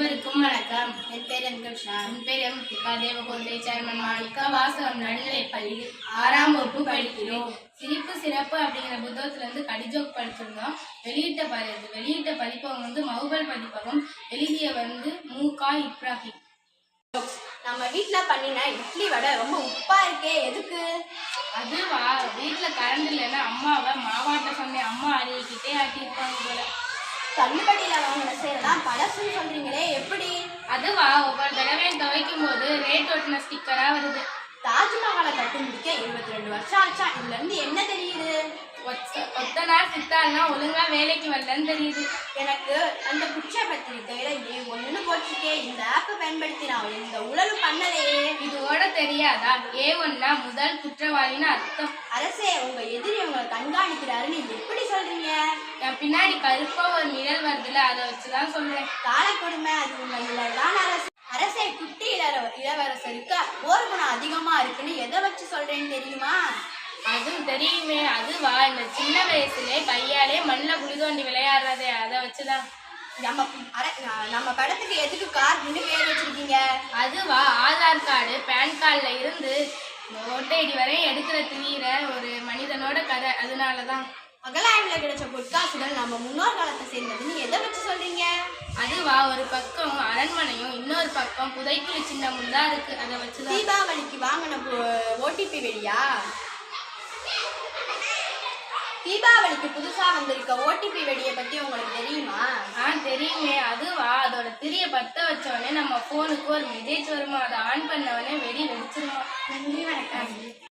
அனைவருக்கும் வணக்கம். என் பேர் என்கிருஷ்ணா. என் பேர் எம். தேவகோட்டை சேர்மன் மாணிக்கா. வாசகம் நடுநிலைப்பள்ளி 6ஆம் வகுப்பு படிக்கிறோம். சிரிப்பு சிறப்பு அப்படிங்கிற புத்தகத்திலிருந்து கடிஜோக் படிச்சிருந்தோம். வெளியிட்ட பதிப்பகம் மௌபல் பதிப்பகம். எழுதிய மூகா இப்ராஹிம். நம்ம வீட்டுல பண்ணின இட்லி வடை ரொம்ப உப்பா இருக்கே, எதுக்கு? அதுவா, வீட்டுல கரண்ட் இல்லைன்னா அம்மாவை மாவாட்ட சொன்னேன். அம்மா அடிக்கிட்டே ஆட்டியிருப்பாங்க போல. தள்ளுபடியில வாங்கின சேரெல்லாம் பழசுன்னு சொல்றீங்களே, எப்படி? அதுவா, ஒவ்வொரு தடவையும் துவைக்கும் போது ரேட் ஒட்டின ஸ்டிக்கரா வருது. தாஜ்மஹாலை கட்டி முடிக்க 22 வருஷம் ஆச்சா. இதுல இருந்து என்ன தெரியுது? ஒத்த நாள் சித்தாள்னா ஒழுங்கா வேலைக்கு வரலன்னு தெரியுது. எனக்கு அந்த குற்ற பத்திரிக்கையில ஒண்ணு போட்டிருக்கே. இந்த ஆப் பயன்படுத்தி நான் இந்த ஊழலும் பண்ணலையே. இதோட தெரியாதா? A1னா முதல் குற்றவாளின்னு அர்த்தம். அரசே, உங்க எதிரி உங்களை கண்காணிக்கிறாருன்னு எப்படி சொல்றீங்க? என் பின்னாடி கருப்பா ஒரு நிழல் வருதுல, அதை வச்சுதான் சொல்றேன். கால கொடுமை, அது உங்க நிழல்தான் அரசு. அரசே, குட்டி இளவரசருக்கு போர் குணம் அதிகமா இருக்குன்னு எதை வச்சு சொல்றேன்னு தெரியுமா? அதுவும் தெரியுமே. அதுவா, இந்த சின்ன வயசுல கையாலே மண்ணில் குழி தோண்டி விளையாடுறதே, அதை வச்சுதான். நம்ம படத்துக்கு எதுக்கு கார்டுன்னு பேர் வச்சிருக்கீங்க? அதுவா, ஆதார் கார்டு பேன் கார்டுல இருந்து ஓட்டைடி வரை எடுக்கிற திரியிற ஒரு மனிதனோட கதை, அதனாலதான். அகலாய்வுல கிடைச்ச பொற்காசுகள் நம்ம முன்னோர் காலத்தை சேர்ந்ததுன்னு எதை வச்சு சொல்றீங்க? அதுவா, ஒரு பக்கம் அரண்மனையும் இன்னொரு பக்கம் புதைக்குழி சின்னமும் தான் இருக்கு, அதை வச்சுதான். தீபாவளிக்கு வாங்கின ஓடிபி வெடியா? தீபாவளிக்கு புதுசா வந்திருக்க ஓடிபி வெடியை பத்தி உங்களுக்கு தெரியுமா? தெரியுமே. அதுவா, அதோட திரிய பத்த வச்சவொடனே நம்ம போனுக்கு ஒரு மெசேஜ் வருமா, அதை ஆன் பண்ணவொடனே வெடி வெடிச்சிருமா. நன்றி, வணக்கம்.